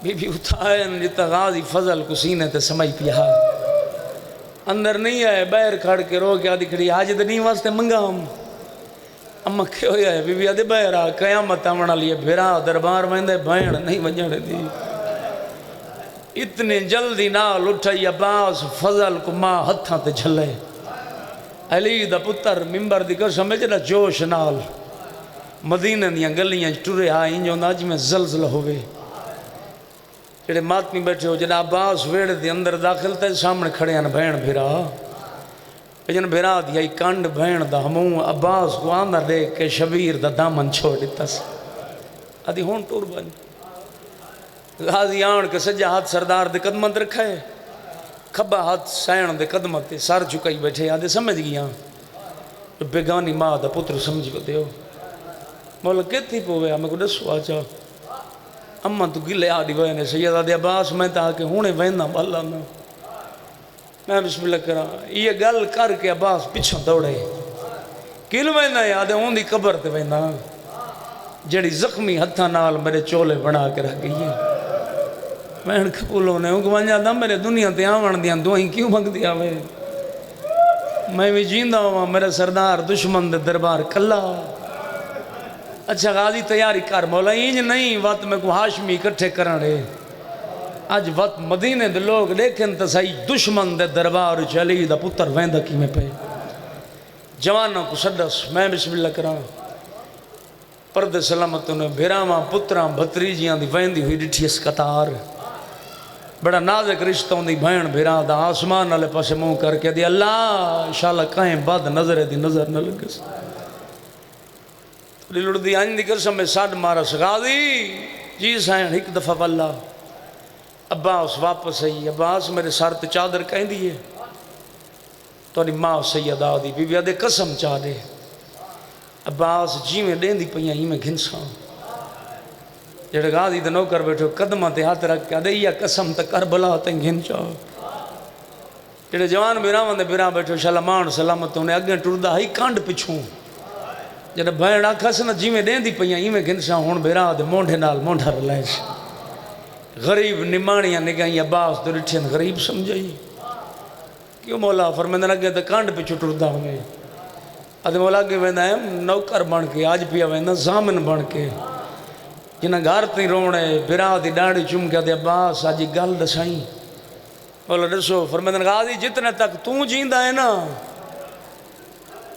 بی بی اتھائیں جتا غازی فضل کو سینے تے سمجھ پیا اندر نہیں آئے بیر کھڑ کے رو کے آدھی کھڑی آج دنی واسطے منگام اما کیا ہویا ہے بی بی آدھے بیر آ قیامت آمنا لیے بھیرا دربار ویندے بین نہیں ونجانے دی اتنے جلدی نال اٹھائی عباس فضل کو ماں ہتھاں تے جھلے علی دا پتر ممبر دی کر سمجھ رہا جوش نال مدینہ دیاں گلیاں ٹرے آئیں جو ناج میں زلزلہ ہوئے جڑے ماتمی بیٹھے ہو جڑا عباس ویڑ دی اندر داخل تے سامنے کھڑے ہیں بھین بھیرا جن بھیرا دیا ہی کانڈ بھین دا ہموں عباس کو آندہ دے کے شبیر دا دامن چھوڑ دیتا سے آدھی ہون ٹور بانی غازی آن کے سجا ہاتھ سردار دے قدمت رکھا ہے کھبا ہاتھ سین دے قدمت دے سار چکائی بیٹھے آدھے سمجھ گیا بیگانی ماں دا پتر سمجھ کو دے ہو مولا کہتی پوے ہمیں کو دسو آچا اماں تو گلے آڈی وینے سید آدھے عباس میں تا کہ ہونے ویندہ بالا میں بسم اللہ کرا یہ گل کر کے عباس پچھوں دوڑے کل ویندہ ہے آدھے ہون دی قبر تے ویندہ جڑی زخمی ہتھا نال میرے چولے بنا کے رہ گئی ہیں میں ان قبولوں نے انکو وانجا دا میرے دنیا تے آوان دیاں دوہیں کیوں بھنگ دیا میں بھی جیندہ ہوا میرے سردار دشمن دے دربار کلا اچھا غازی تیاری کر مولا اینج نہیں وقت میں کو ہاشمی اکٹھے کرن رہے آج وقت مدینے دے لوگ لیکن تا صحیح دشمن دے دربار چلی دا پتر ویندہ کی میں پہ جوانہ کو سڈس میں بسم اللہ کرا پرد سلامتوں نے بھیراواں پتراں بھتریجیاں دی ویندی ہوئی ڈٹھی اس قطار بڑا نازک رشتوں دی بھین بھیرا دا آسمان والے پاسے منہ کر کے دی اللہ انشاءاللہ کہیں بعد نظر دی نظر نہ لگے لڑ دی آئین دی قسم میں ساڑھ مارا غازی جی سائن ایک دفعہ واللہ عباس واپس آئی عباس میرے سار تے چادر کہیں دیئے تو انہی ماں سیدہ دی بی بی آدھے قسم چاہ دے عباس جی میں دین دی پہیاں ہی میں گھنساں جڑے غازی دے نوکر بیٹھو قدمہ تے ہاتھ رکھ کے آدھے یا قسم تے کربلا تے گھن چاہ جڑے جوان بیراں دے بیراں بیٹھو شلمان سلامت انہیں اگیں ٹردہ ہی کانڈ پچھوں جب بھین آکھس نا جی میں دین دی پہیاں ہی میں گھنسا ہون بیرا دے مونڈے نال مونڈا رلائش غریب نمانیاں نگاہیں عباس دو رٹھین غریب سمجھائی کیوں مولا فرمیندہ لگے دے کانڈ پہ چھٹر دا ہمیں ادھے مولا کے ویندہ ہے نوکر بن کے آج پیا ویندہ زامن بن کے جنہ گھر تی رونے بیرا دی ڈاڑی چم کے دے عباس آجی گل دسائیں مولا رسو فرمیندہ غازی جتنے تک تو جیندہ ہے نا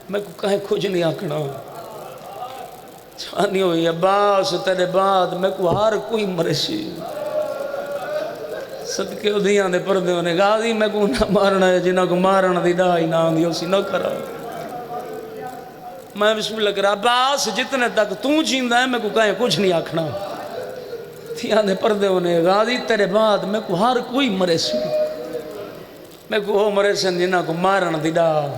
میں کو کہیں کچھ نہیں آکھنا چھانی ہوئی عباس تیرے بعد میں کو ہر کوئی مرشی صدقے ادھیاں دے پردے ہونے غازی میں کو نہ مارنا ہے جنہ کو مارنا دی ڈائی نہ آن دی اسی نہ کرا میں بسم اللہ کرا عباس جتنے تک تو جیندہ ہے میں کو کہیں کچھ نہیں آکھنا تھیاں دے پردے ہونے غازی تیرے بعد میں کو ہر کوئی مرشی میں کو ہو مرشن جنہ کو مارنا دی ڈائی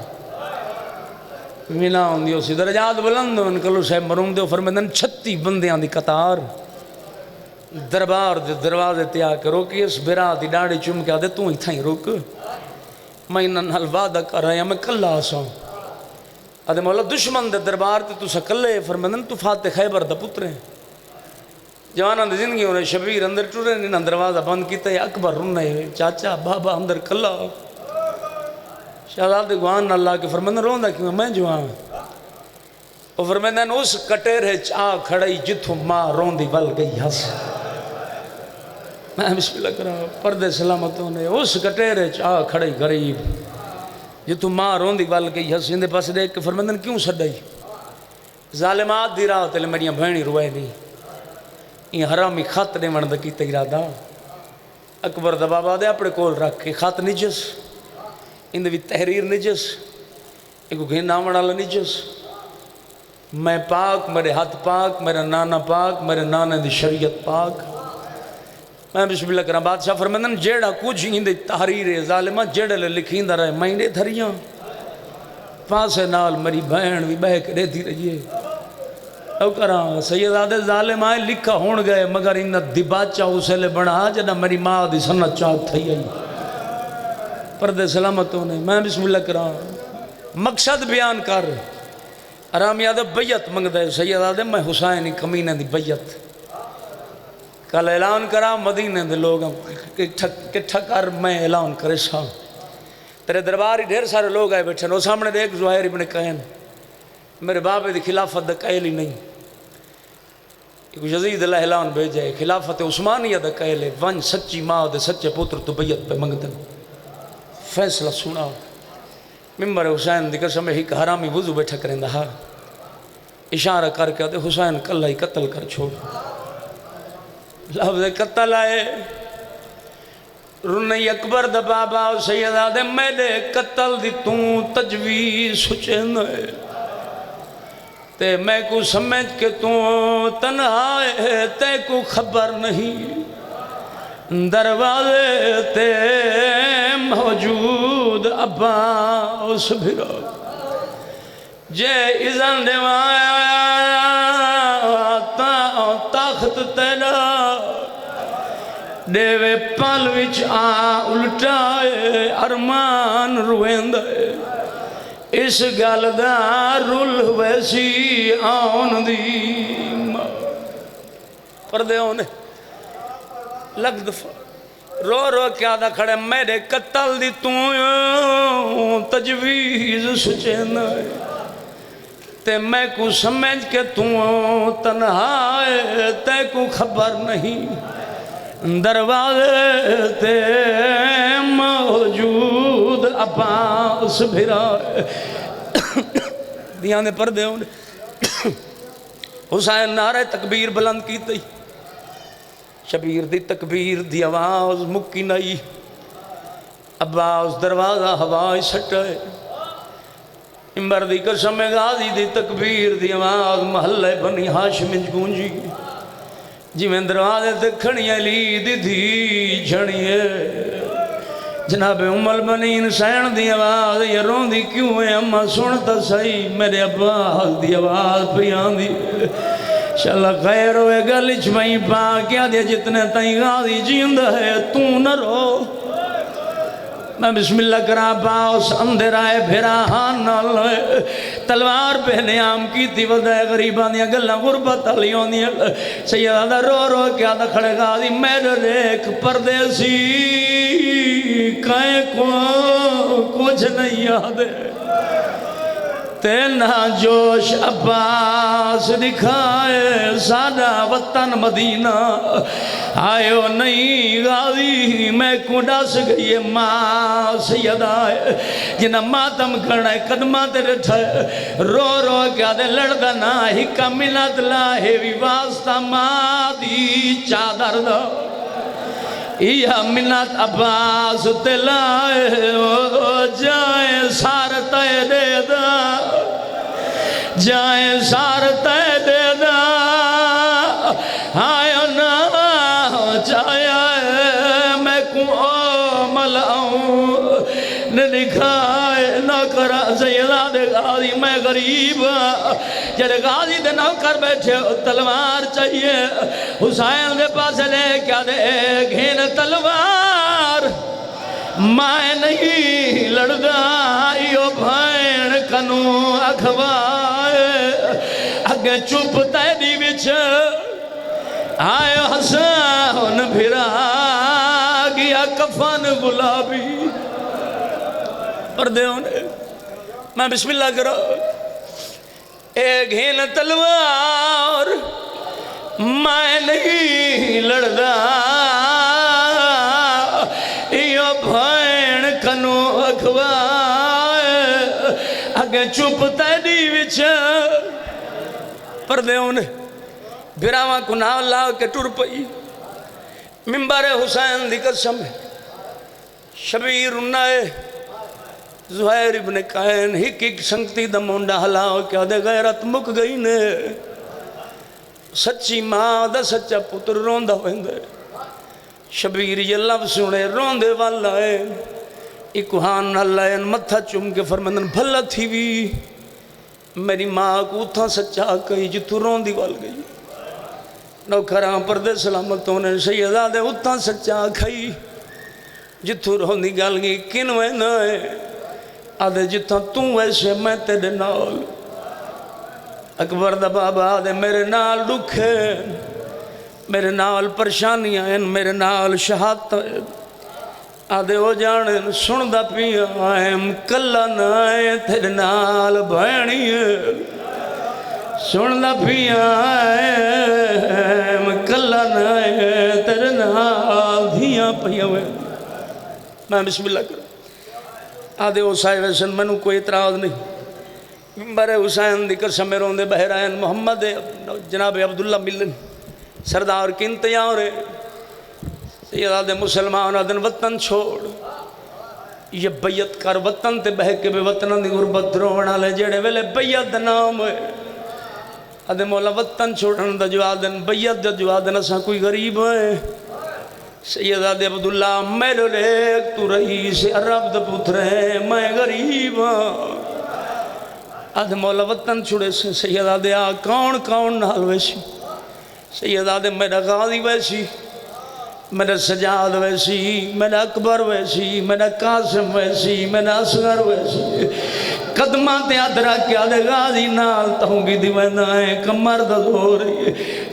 ملا ہوں دیو سی درجات بلند ہوں کلو صاحب مروم دیو فرمیدن 36 بندیاں دی قطار دربار دے دروازے تیا کے روکی اس بیرا دی ڈاڑی چوم کے آدھے تو ہی تھا ہی روک میں انہاں نال وعدہ کر رہا ہے میں کلہ آسا ہوں آدھے مولا دشمن دے دربار تے تو سا کلے فرمیدن تو فاتح خیبر دا پترے جوانہ دی زندگی ہونے شبیر اندر ٹورے انہاں دروازہ بند کیتا ہے اکبر رننے چاچا بابا اندر کلہ شہزادے گوان اللہ کے فرمیندن روندہ کیوں میں جوان وہ فرمیندن اس کٹیرے چاہ کھڑائی جتھو ماں روندی ول گئی ہس میں بسم اللہ کرا پردے سلامتوں نے اس کٹیرے چاہ کھڑائی غریب جتھو ماں روندی ول گئی ہس اندے پاس دیکھ کے فرمیندن کیوں سڑائی ظالمات دی راہ تلے میریاں بھینی روئے نہیں یہ حرامی خط نے مند کی تیرادہ اکبر دا بابا دے اپنے کول رکھ کے خط نجس اندے بھی تحریر نجس ایک گھن آمن والا نجس میں پاک میرے ہاتھ پاک میرا نانا پاک میرے نانا دی شریعت پاک میں بسم اللہ کرنا بادشاہ فرمیندن جیڑا کچھ اندے تحریر ظالمہ جیڑا لے لکھیں دا رہے میں نے دھریاں پاسے نال میری بہن بھی بہ کے دیتی رہیے او کراں سیدادے ظالم آئے لکھا ہون گئے مگر انہ دباچہ اسے لے بنا جنا میری ماں دی سنت چاہت تھی آئی پردے سلامتوں نے میں بسم اللہ کرا مقصد بیان کر آرامی آدھے بیعت منگ دے سیدادے میں حسین کمینے دی بیعت کل اعلان کرا مدینے دے لوگوں کٹھا کر میں اعلان کرے سا تیرے درباری ڈھیر سارے لوگ آئے بیٹھے وہ سامنے دیکھ زہیر ابن قین میرے بابے دی خلافت دا قیل ہی نہیں ایک یزید اللہ اعلان بھیجے خلافت عثمانیہ دا قیل ہے ون سچی ماں دے سچے پتر تو بیعت پہ منگ دے فیصلہ سنا ممبر حسین دی قسم ایک حرامی وضو بیٹھا کریں دہا اشارہ کر کے آتے حسین کل ہی قتل کر چھوڑ لفظ قتل آئے رنی اکبر دا بابا سید آدھے میلے قتل دی توں تجویز سچن ہے تے میں کو سمجھ کے توں تنہا ہے تے کو خبر نہیں دروازے تے موجود عباس بھرا جے اذن دیوایا تاخت تیرا دیوے پل وچ الٹائے ارمان رویندے اس گل دا رول ویسی آن دی پردے ہونے لگ دفع رو رو کیا دا کھڑے میرے قتل دی توں تجویز سچین تے میں کو سمجھ کے توں تنہا ہے تے کو خبر نہیں دروازے تے موجود عباس بھرا دیانے پردے ہونے حسین نعرہ تکبیر بلند کی تی شبیر دی تکبیر دی آواز مکی نہیں عباس دروازہ ہوائی سٹھے امبر دی قسم غازی دی تکبیر دی آواز محلے بنی ہاشمنج گونجی جی میں دروازے دکھنی علی دی دھی جھڑیے جناب المؤمنین سین دی آواز یہ رون دی کیوں ہے اما سنتا صحیح میرے عباس دی آواز پیان دی شاءاللہ خیر ہوئے گلچ میں پا کیا دیا جتنے تائیں غازی جیندہ ہے تو نہ رو میں بسم اللہ کرا پاس اندر آئے بھیرا ہان نال تلوار پہ نیام کی تھی ودائے غریبان دیا گلہ غربت علیوں دیا سیدہ رو رو کیا دا کھڑے گا دی میرے ایک پردیسی کائیں کو کچھ نہیں یاد ہے تینا جوش عباس دکھائے سادہ وطن مدینہ آئیو نہیں غازی میں کو ڈاس گئی ماں سیدہ ہے جنہ ماتم کرنا ہے قدمہ تیرے ٹھائے رو رو کیا دے لڑدہ نا ہی کا ملت لاہے وی واسطہ ماں دی چادر دا یا منت عباس تلائے جائیں سارتے دے دا جائیں سارتے دے دا آئے نا چاہے میں کو ملاؤں نے دکھائے نہ کرا سیدہ دے غازی میں غریب جڑے غازی دے نوکر بیٹھے تلوار چاہیے حسین دے پاس لے کیا دے گھین تلوار میں نہیں لڑدا ایو بھائن کنو اکھوائے اگے چپ تیدی بچ آئے حسین پھرا گیا کفن گلابی پردے ہونے میں بسم اللہ کرو اے گھین تلوار میں نہیں لڑدا ایو بھائن کنو اکھوائے اگے چپ تیدی وچ پردے ہونے بھراواں کو ناو لاؤ کے ٹر پئی ممبر حسین دی قسم شبیر انائے زہیر ابن قائن ہک ہک سنگتی دا مونڈا ہلاؤ کیا دے غیرت مک گئی نے سچی ماں دا سچا پتر روندہ ہوئندے شبیر یہ لفظ سنے روندے والا ہے اکوہان اللہ متھا چم کے فرمندن بھلا تھی بھی میری ماں کو اتھا سچا کہی جتو روندی وال گئی نوکران پردے سلامتوں نے سیدہ دے اتھا سچا کھئی جتو روندی گال گئی کنوے نائے آدھے جتھا توں ویسے میں تیرے نال اکبر دا بابا آدھے میرے نال دکھے میرے نال پریشانیاں ہیں میرے نال شہادت آدھے ہو جانے سن دا پیا آئیم کلا نائے تیرے نال بھینی ہے سن دا پیا آئیم کلا نائے تیرے نال دھیاں پیا ہوئے میں بسم اللہ کروں آدھے حسین ویسن منو کوئی اعتراض نہیں ممبر حسین دی قسم روندے بہرائن محمد جناب عبداللہ ملن سردار کی انتیار ہے سیدہ دے مسلمان آدھن وطن چھوڑ یہ بیعت کر وطن تے بہ کے بے وطن دی غربت رونا لے جڑے ویلے بیعت نام ہے آدھے مولا وطن چھوڑن دا جو آدھن بیعت دا جو آدھن اساں کوئی غریب ہے سیدہ دے عبداللہ میرے لیک تو رئیس عرب دا پترے میں غریب آدھے مولا وطن چھوڑے سے سیدہ دے کون نال ویسی سیدہ دے میرا غازی ویسی میرا سجاد ویسی میرا اکبر ویسی میرا قاسم ویسی میرا اصغر ویسی قدمہ تے ادرا کیا دے غازی نال تاؤں گی دیوینا ہے کمر دا دور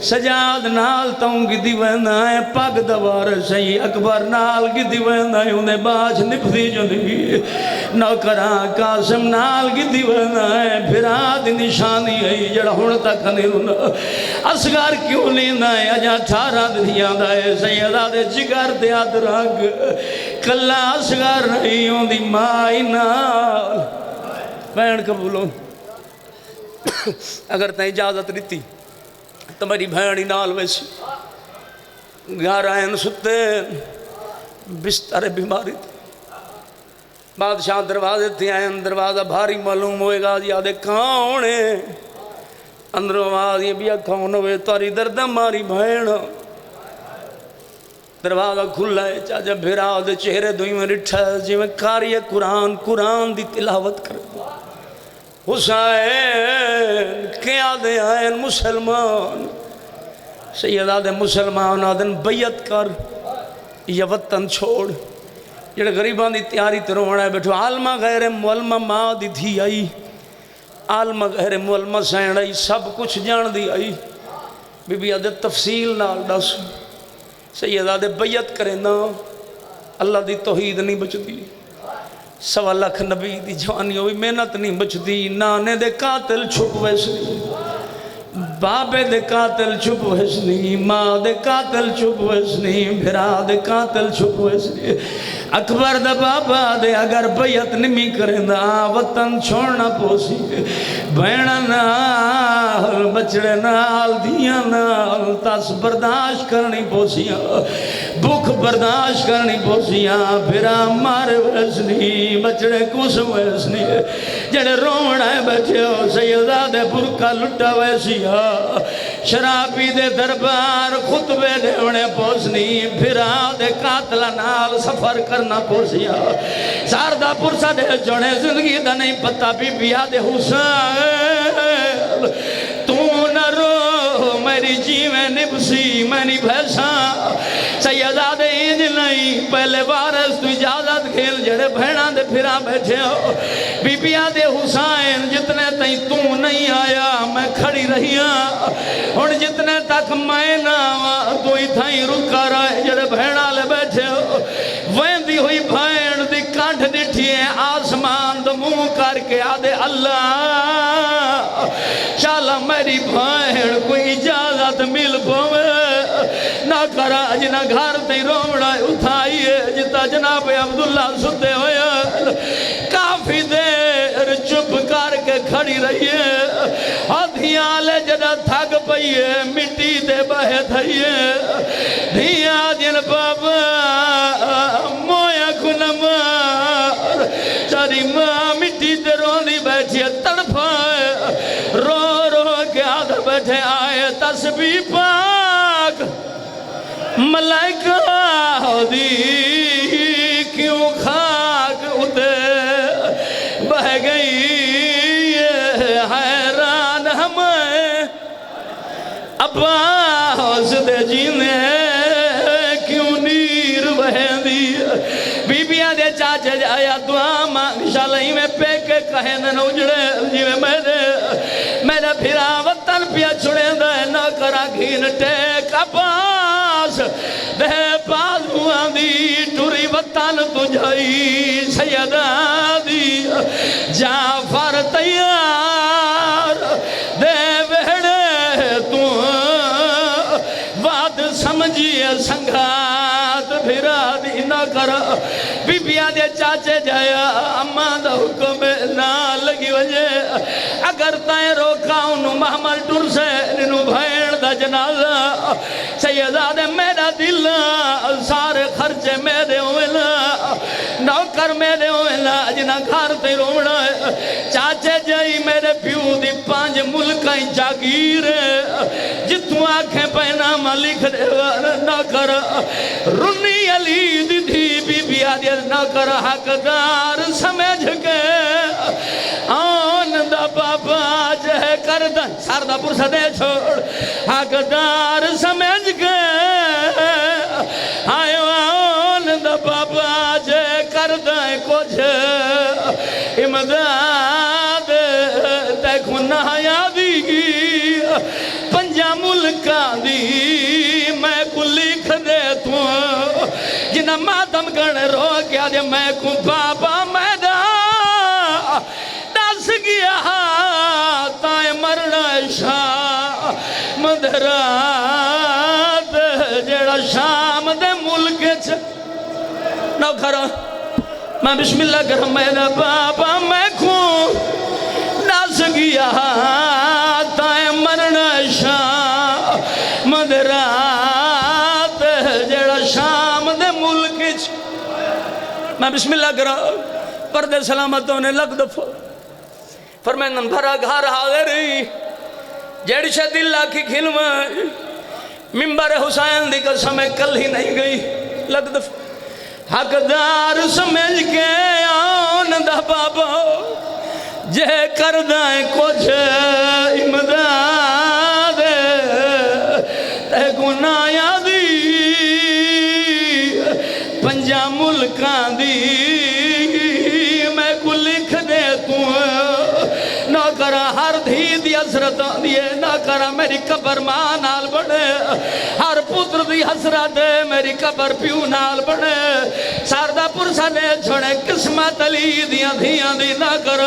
سجاد نال تاؤں گی دیوینا ہے پاک دوار سی اکبر نال گی دیوینا ہے انہیں باج نپدی جو دی نوکران قاسم نال گی دیوینا ہے پھر آدھ نشانی ہے جڑا ہون تک نہیں رونا اصغر کیوں لینا ہے اجا 18 دنیا دا ہے سیدہ دے جگر دے ادرک کلا اصغر نہیں ہوں دی مائی نال بہن قبولوں اگر تیں اجازت دیتی تو میری بہنی نال ویسی گھر آئین ستے بستر بیماری تھی بادشاہ دروازے تھے آئین دروازہ بھاری معلوم ہوئے گا جی آدھے کون ہے اندروں آواز یہ بھی کون ہوئے تاری دردہ ماری بہن دروازہ کھلا ہے چاچا بھیرا دے چہرے دوئی میں رٹھا جی میں کاری قرآن دی تلاوت کر حسین کیا دے آئین مسلمان سیدہ دے مسلمان آدھن بیعت کر یا وطن چھوڑ جڑے غریباں دی تیاری تے رونا ہے بیٹھو عالمہ غیر معلمہ ماں دی تھی آئی عالمہ غیر معلمہ سین آئی سب کچھ جان دی آئی بی بی آدھے تفصیل نال دس سید آدھے بیعت کریں نا اللہ دی توحید نہیں بچ دی 1.25 لاکھ نبی دی جوانی ہوئی محنت نہیں بچ دی نانے دے قاتل چھپ ویسنی بابے دے قاتل چھپ ویسنی ماں دے قاتل چھپ ویسنی بھرا دے قاتل چھپ ویسنی اکبر دا بابا دے اگر بیعت نمی کریں دا وطن چھوڑنا پوسی بینہ نال بچڑے نال دیاں نال تاس برداشت کرنی پوسیاں بھوک برداشت کرنی پوسیاں بھرا مار ویسنی بچڑے کس ویسنی جڑے رونا ہے بچے ہو سیدہ دے برکا لٹا ویسیاں شرابی دے دربار خطبے دے انہیں پوسنی بھرا دے قاتل نال سفر کرنا پوسیا ساردہ پرسا دے جوڑے زندگی دا نہیں پتا بی بیا دے حسین تو نہ رو میری جی میں نبسی میں نہیں بھیسا سیدہ دے اینج نہیں پہلے بارس تو اجازت کھیل جڑے بھیڑا دے پھرا بیٹھے ہو بی بیا دے حسین جتنے تائیں تو نہیں آیا میں کھڑی رہی اور جتنے تک میں نہ تو ہی تھائیں رکا رہے جڑے بھیڑا لے بیٹھے ہو ویندی ہوئی بھین دی کانٹھ ڈٹھی ہے آسمان دو منہ کر کے آدھے اللہ شالا میری بھین کوئی اجازت مل پوے نہ کرا جنہ گھر تی رومڑا اٹھائیے جتا جناب عبداللہ ستے ہوئے کافی دیر چپ کر کے کھڑی رہیے آدھیاں لے جنہ تھک پئیے مٹی دے بہے تھئیے دھیاں جن بابا مویا کنمار چاری ماں مٹی دے روندی بیٹھئے تڑپائے رو رو کے آدھا بیٹھے آئے تسبیح پاک ملائکہ دی کیوں خاک اتے بہ گئی حیران ہمیں عباس دے جینے کیوں نیر بہن دی بی بیاں دے چاچے جایا دعا مانگ شالہی میں پیکے کہیں دن اجڑے جیوے میرے پھرا وطن پیا چھڑے دے نہ کرا گھین ٹیک عباس دے پاس بوان دی ٹوری وطن تجھائی سیدہ دی جعفر تیار دے ویڑے تو وعد سمجھیے سنگھات بھرا دی نہ کر بی بیاں دے چاچے جایا اماں دا حکم نہ لگی وجہ اگر تائیں روکا انہوں محمل ٹر سے انہوں بھین دا جنازہ سیدہ دے میرا دل سارے خرچے میرے ہوئے نوکر میرے ہوئے جنہ گھر تے روڑا ہے چاچے جائی میرے پیو دی 5 ملکیں جاگیر جتوں آنکھیں پہنا ملک دے نہ کر رنی علی دی تھی بی بی آدھیر نہ کر حقدار سمجھ کے آن دا بابا جہ کردہ ساردہ پرسہ دے چھوڑ حقدار سمجھ کے آئیو آن دا بابا جہ کردہ کچھ امداد دیکھو نہ یادی گی 5 ملکہ دی میں کو لکھ دے تو جنہ ماتم کرنے رو کیا دے میں کو بابا میں دس گیا تائیں مرنا شاہ مدرات جیڑا شام دے ملک نو کھرا میں بسم اللہ کرم میرا بابا میں کو دس گیا تائیں مرنا شاہ مدرات جیڑا شام دے ملک میں بسم اللہ کرم پردے سلامتوں نے لگ دفع فرمائن بھرا گھار حاضری جیڑی شہ دل لاکھی کھلوہ ممبر حسین دی قسم کل ہی نہیں گئی لگ دفع حقدار سمجھ کے آن دا بابا جے کردائیں کچھ امداد تے گناہ دی 5 ملکاں دی حسرت دیے نہ کرا میری قبر ماں نال بنے ہر پتر دی حسرت میری قبر پیو نال بنے ساردہ پرسا نے چھوڑے قسمت علی دیاں دھیاں دی نہ کر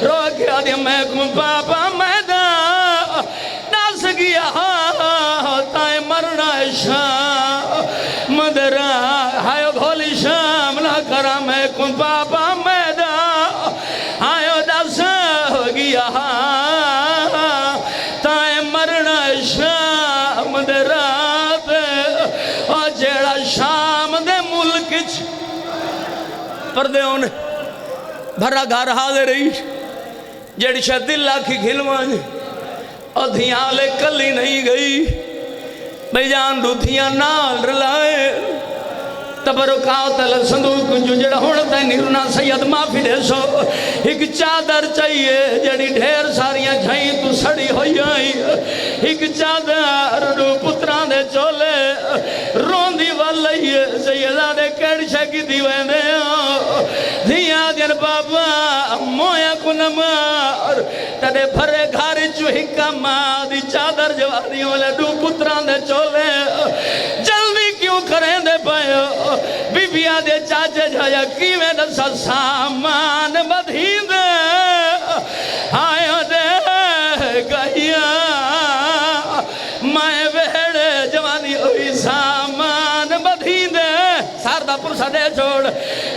رو کیا دیا میں کم پاپا میدہ ناس گیا تائیں مرنا شام مدرہ ہائیو بھولی شام نہ کرا میں کم پاپا میدہ ہائیو ناس گیا تائیں مرنا شام دے رات اور جیڑا شام دے ملک پردے ہونے بھرا گھر حاضر رہی جیڑی شاید دل آکھی کھلوان اور دھیاں لے کلی نہیں گئی بھئی جان دو دھیاں نال رلائے تبرکات صندوق جو جڑا ہونا تے نیرنا سید معافی دے سو ایک چادر چاہیے جڑی ڈھیر ساریاں جھائیں تو سڑی ہوئی آئی ایک چادر دو پتران دے چولے رون دی واللئیے سیدہ دے کڑشہ کی دیویں دے دھیاں دین بابا مویا کنمار تڑے بھرے گھاری چوہکا ماں دی چادر جوادیوں لے دو پتران دے چولے جلدی کیوں کریں دے پائے بی بیا دے چاچے جایا کیویں نسا سامان بدھین دے آیا دے گئیا مائے ویڑے جوانی ہوئی سامان بدھین دے ساردہ پرسا دے چھوڑ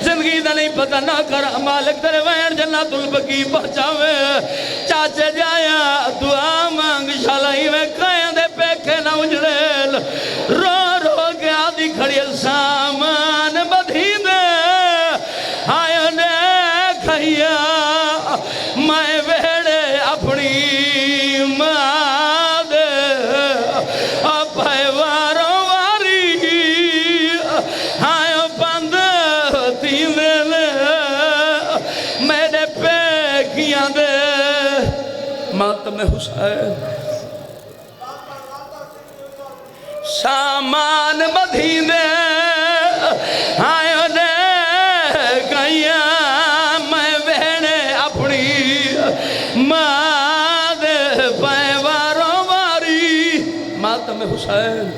زندگی دا نہیں پتہ نہ کر مالک تیرے وین جنت البقی پہنچاوے چاچے جایا دعا مانگ شالائی میں کہیں دے پیکھے نہ اجڑیل رو رو کے آدھی کھڑی سامان بدھی دے آیا نے کھیا میں ویڑے اپنی ماں دے اپائے واروں واری آیا بند تھی میلے میرے پیکیاں دے ماتم حسین سامان بدھی دے آئیو دے گئیا میں ویڑے اپنی ماں دے پائے واروں واری ماتم حسین